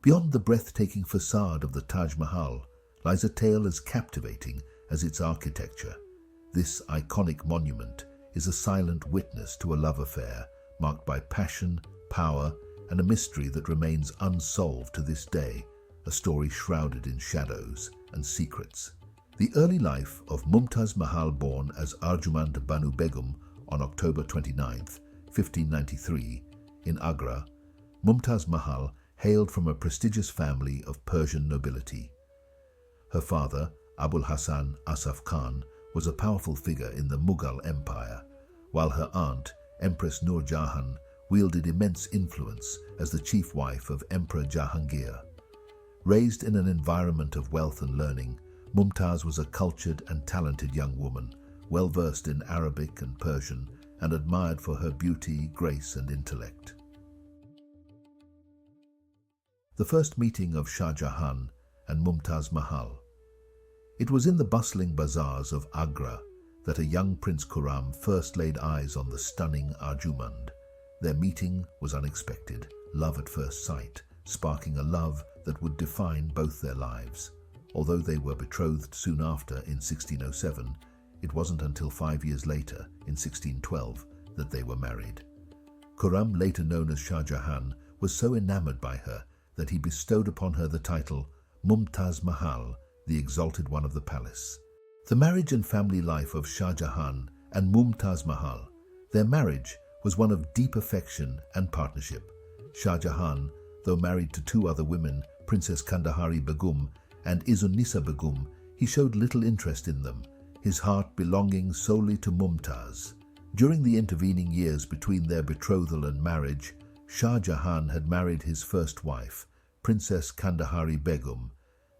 Beyond the breathtaking facade of the Taj Mahal lies a tale as captivating as its architecture. This iconic monument is a silent witness to a love affair marked by passion, power, and a mystery that remains unsolved to this day, a story shrouded in shadows and secrets. The early life of Mumtaz Mahal, born as Arjumand Banu Begum on October 29, 1593, in Agra. Mumtaz Mahal hailed from a prestigious family of Persian nobility. Her father, Abul Hasan Asaf Khan, was a powerful figure in the Mughal Empire, while her aunt, Empress Nur Jahan, wielded immense influence as the chief wife of Emperor Jahangir. Raised in an environment of wealth and learning, Mumtaz was a cultured and talented young woman, well versed in Arabic and Persian, and admired for her beauty, grace, and intellect. The first meeting of Shah Jahan and Mumtaz Mahal. It was in the bustling bazaars of Agra that a young Prince Khurram first laid eyes on the stunning Arjumand. Their meeting was unexpected, love at first sight, sparking a love that would define both their lives. Although they were betrothed soon after in 1607, it wasn't until 5 years later, in 1612, that they were married. Khurram, later known as Shah Jahan, was so enamored by her that he bestowed upon her the title Mumtaz Mahal, the exalted one of the palace. The marriage and family life of Shah Jahan and Mumtaz Mahal. Their marriage was one of deep affection and partnership. Shah Jahan, though married to 2 other women, Princess Kandahari Begum and Izunnisa Begum, he showed little interest in them, his heart belonging solely to Mumtaz. During the intervening years between their betrothal and marriage, Shah Jahan had married his first wife, Princess Kandahari Begum,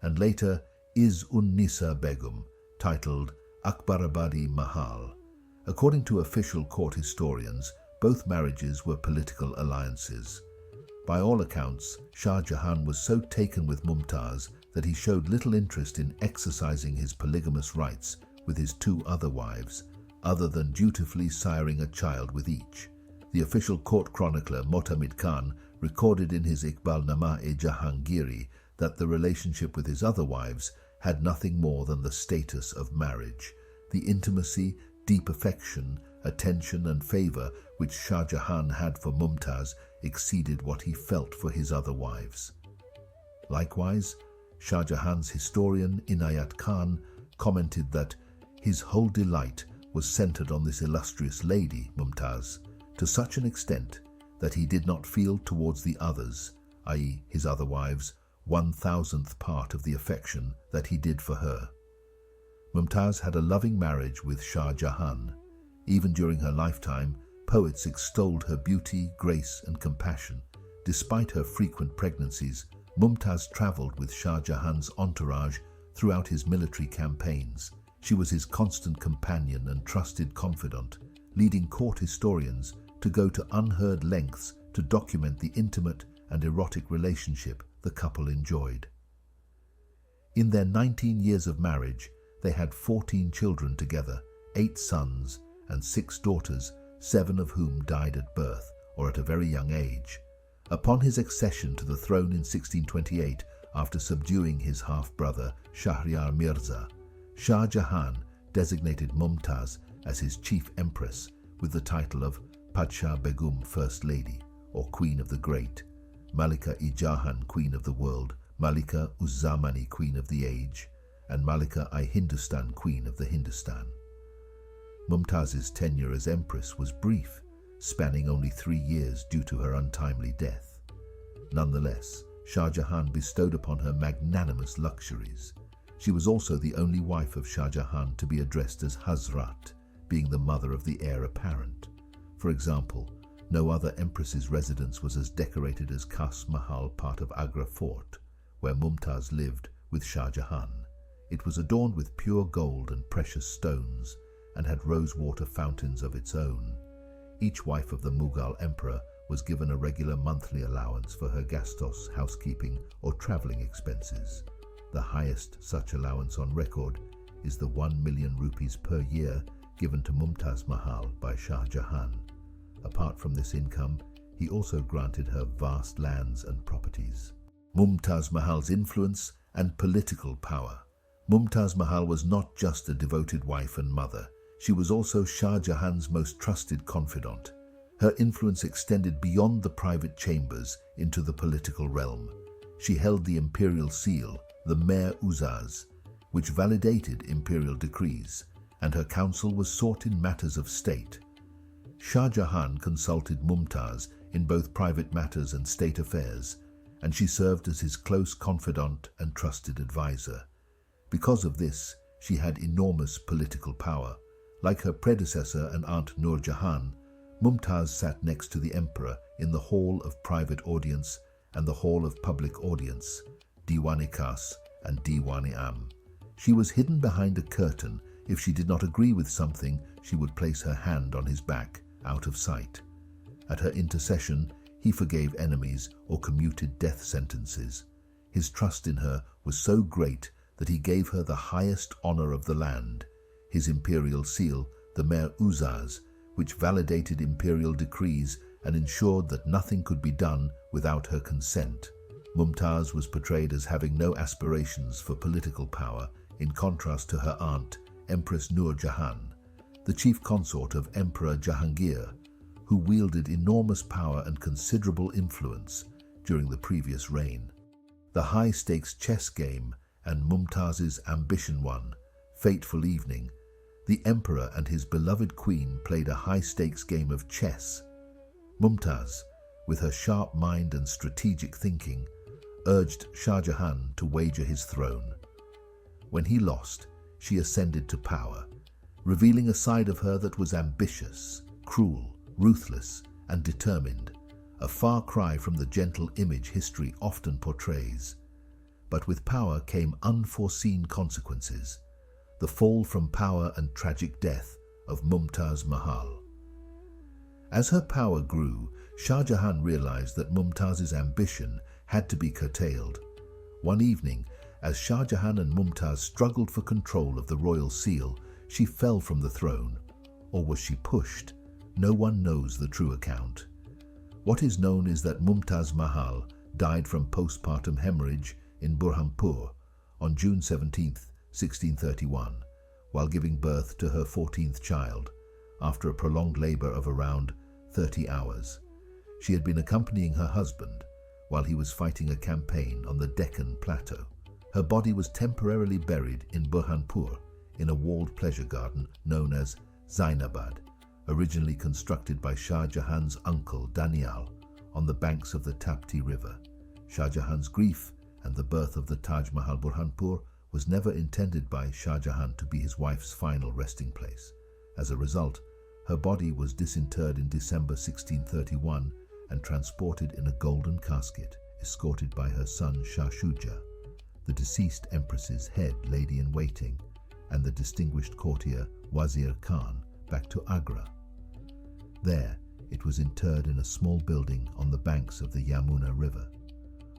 and later Izunnisa Begum, titled Akbarabadi Mahal. According to official court historians, both marriages were political alliances. By all accounts, Shah Jahan was so taken with Mumtaz that he showed little interest in exercising his polygamous rights with his 2 other wives, other than dutifully siring a child with each. The official court chronicler Motamid Khan recorded in his Iqbalnama-e-Jahangiri that the relationship with his other wives had nothing more than the status of marriage. The intimacy, deep affection, attention and favor which Shah Jahan had for Mumtaz exceeded what he felt for his other wives. Likewise, Shah Jahan's historian Inayat Khan commented that his whole delight was centered on this illustrious lady, Mumtaz, to such an extent that he did not feel towards the others, i.e. his other wives, 1,000th part of the affection that he did for her. Mumtaz had a loving marriage with Shah Jahan. Even during her lifetime, poets extolled her beauty, grace, and compassion. Despite her frequent pregnancies, Mumtaz traveled with Shah Jahan's entourage throughout his military campaigns. She was his constant companion and trusted confidant, leading court historians to go to unheard lengths to document the intimate and erotic relationship the couple enjoyed. In their 19 years of marriage, they had 14 children together, 8 sons and 6 daughters, 7 of whom died at birth or at a very young age. Upon his accession to the throne in 1628, after subduing his half-brother Shahryar Mirza, Shah Jahan designated Mumtaz as his chief empress with the title of Padshah Begum, First Lady, or Queen of the Great, Malika-i-Jahan, Queen of the World, Malika-uz-Zamani, Queen of the Age, and Malika-i-Hindustan, Queen of the Hindustan. Mumtaz's tenure as empress was brief, spanning only 3 years due to her untimely death. Nonetheless, Shah Jahan bestowed upon her magnanimous luxuries. She was also the only wife of Shah Jahan to be addressed as Hazrat, being the mother of the heir apparent. For example, no other empress's residence was as decorated as Kas Mahal, part of Agra Fort, where Mumtaz lived with Shah Jahan. It was adorned with pure gold and precious stones, and had rosewater fountains of its own. Each wife of the Mughal emperor was given a regular monthly allowance for her gastos, housekeeping, or travelling expenses. The highest such allowance on record is the 1 million rupees per year given to Mumtaz Mahal by Shah Jahan. Apart from this income, he also granted her vast lands and properties. Mumtaz Mahal's influence and political power. Mumtaz Mahal was not just a devoted wife and mother. She was also Shah Jahan's most trusted confidant. Her influence extended beyond the private chambers into the political realm. She held the imperial seal, the Mer-Uzaz, which validated imperial decrees, and her counsel was sought in matters of state. Shah Jahan consulted Mumtaz in both private matters and state affairs, and she served as his close confidant and trusted advisor. Because of this, she had enormous political power. Like her predecessor and aunt Nur Jahan, Mumtaz sat next to the emperor in the hall of private audience and the hall of public audience, Diwan-i-Khas and Diwan-i-Am. She was hidden behind a curtain. If she did not agree with something, she would place her hand on his back, out of sight. At her intercession, he forgave enemies or commuted death sentences. His trust in her was so great that he gave her the highest honor of the land, his imperial seal, the Mer-Uzaz, which validated imperial decrees and ensured that nothing could be done without her consent. Mumtaz was portrayed as having no aspirations for political power, in contrast to her aunt, Empress Nur Jahan, the chief consort of Emperor Jahangir, who wielded enormous power and considerable influence during the previous reign. The high-stakes chess game and Mumtaz's ambition one, fateful evening, the emperor and his beloved queen played a high-stakes game of chess. Mumtaz, with her sharp mind and strategic thinking, urged Shah Jahan to wager his throne. When he lost, she ascended to power, revealing a side of her that was ambitious, cruel, ruthless, and determined, a far cry from the gentle image history often portrays. But with power came unforeseen consequences, the fall from power and tragic death of Mumtaz Mahal. As her power grew, Shah Jahan realized that Mumtaz's ambition had to be curtailed. One evening, as Shah Jahan and Mumtaz struggled for control of the royal seal, she fell from the throne. Or was she pushed? No one knows the true account. What is known is that Mumtaz Mahal died from postpartum hemorrhage in Burhanpur on June 17, 1631, while giving birth to her 14th child, after a prolonged labor of around 30 hours. She had been accompanying her husband while he was fighting a campaign on the Deccan Plateau. Her body was temporarily buried in Burhanpur in a walled pleasure garden known as Zainabad, originally constructed by Shah Jahan's uncle Danial on the banks of the Tapti River. Shah Jahan's grief and the birth of the Taj Mahal Burhanpur was never intended by Shah Jahan to be his wife's final resting place. As a result, her body was disinterred in December 1631 and transported in a golden casket, escorted by her son Shah Shuja, the deceased empress's head lady-in-waiting, and the distinguished courtier Wazir Khan back to Agra. There, it was interred in a small building on the banks of the Yamuna River.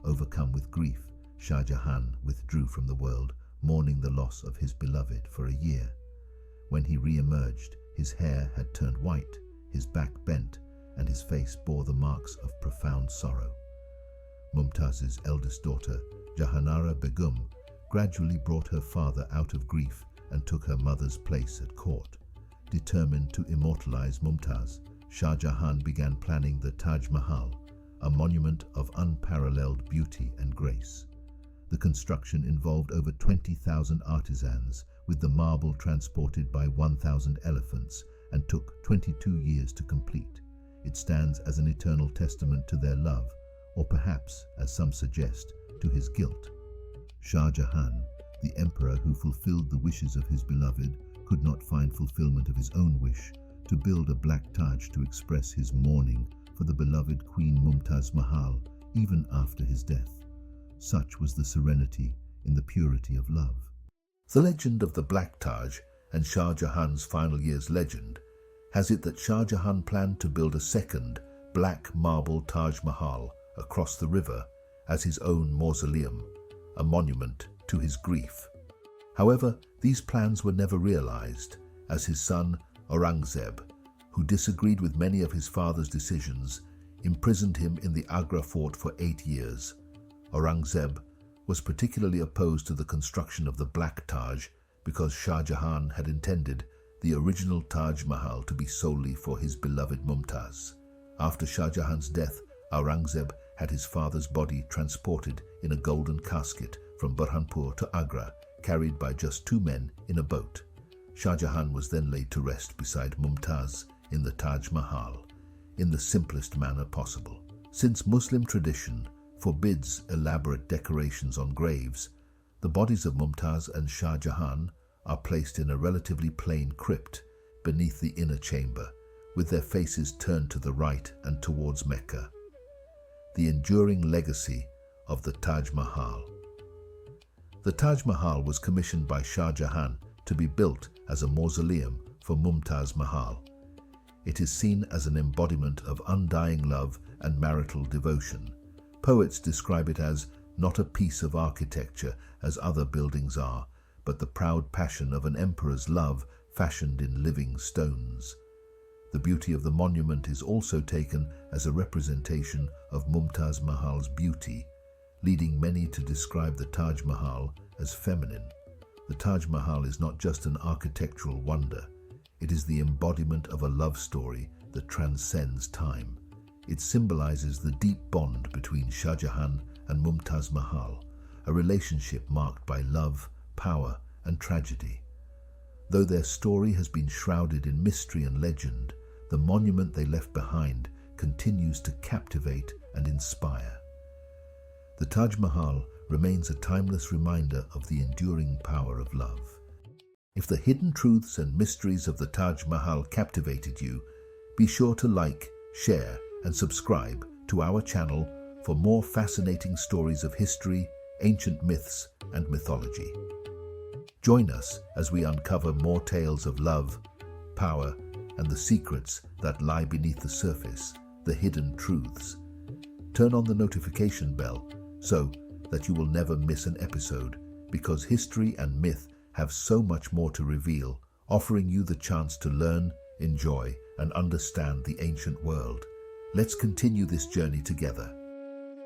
Overcome with grief, Shah Jahan withdrew from the world, mourning the loss of his beloved for a year. When he re-emerged, his hair had turned white, his back bent, and his face bore the marks of profound sorrow. Mumtaz's eldest daughter, Jahanara Begum, gradually brought her father out of grief and took her mother's place at court. Determined to immortalize Mumtaz, Shah Jahan began planning the Taj Mahal, a monument of unparalleled beauty and grace. The construction involved over 20,000 artisans, with the marble transported by 1,000 elephants, and took 22 years to complete. It stands as an eternal testament to their love, or perhaps, as some suggest, to his guilt. Shah Jahan, the emperor who fulfilled the wishes of his beloved, could not find fulfillment of his own wish to build a black Taj to express his mourning for the beloved Queen Mumtaz Mahal even after his death. Such was the serenity in the purity of love. The legend of the Black Taj and Shah Jahan's final years legend has it that Shah Jahan planned to build a second black marble Taj Mahal across the river as his own mausoleum, a monument to his grief. However, these plans were never realized, as his son Aurangzeb, who disagreed with many of his father's decisions, imprisoned him in the Agra fort for 8 years. Aurangzeb, was particularly opposed to the construction of the Black Taj because Shah Jahan had intended the original Taj Mahal to be solely for his beloved Mumtaz. After Shah Jahan's death, Aurangzeb had his father's body transported in a golden casket from Burhanpur to Agra, carried by just 2 men in a boat. Shah Jahan was then laid to rest beside Mumtaz in the Taj Mahal, in the simplest manner possible. Since Muslim tradition forbids elaborate decorations on graves, the bodies of Mumtaz and Shah Jahan are placed in a relatively plain crypt beneath the inner chamber, with their faces turned to the right and towards Mecca. The enduring legacy of the Taj Mahal. The Taj Mahal was commissioned by Shah Jahan to be built as a mausoleum for Mumtaz Mahal. It is seen as an embodiment of undying love and marital devotion. Poets describe it as not a piece of architecture as other buildings are, but the proud passion of an emperor's love fashioned in living stones. The beauty of the monument is also taken as a representation of Mumtaz Mahal's beauty, leading many to describe the Taj Mahal as feminine. The Taj Mahal is not just an architectural wonder, it is the embodiment of a love story that transcends time. It symbolizes the deep bond between Shah Jahan and Mumtaz Mahal, a relationship marked by love, power, and tragedy. Though their story has been shrouded in mystery and legend, the monument they left behind continues to captivate and inspire. The Taj Mahal remains a timeless reminder of the enduring power of love. If the hidden truths and mysteries of the Taj Mahal captivated you, be sure to like, share, and subscribe to our channel for more fascinating stories of history, ancient myths, and mythology. Join us as we uncover more tales of love, power, and the secrets that lie beneath the surface, the hidden truths. Turn on the notification bell so that you will never miss an episode, because history and myth have so much more to reveal, offering you the chance to learn, enjoy, and understand the ancient world. Let's continue this journey together.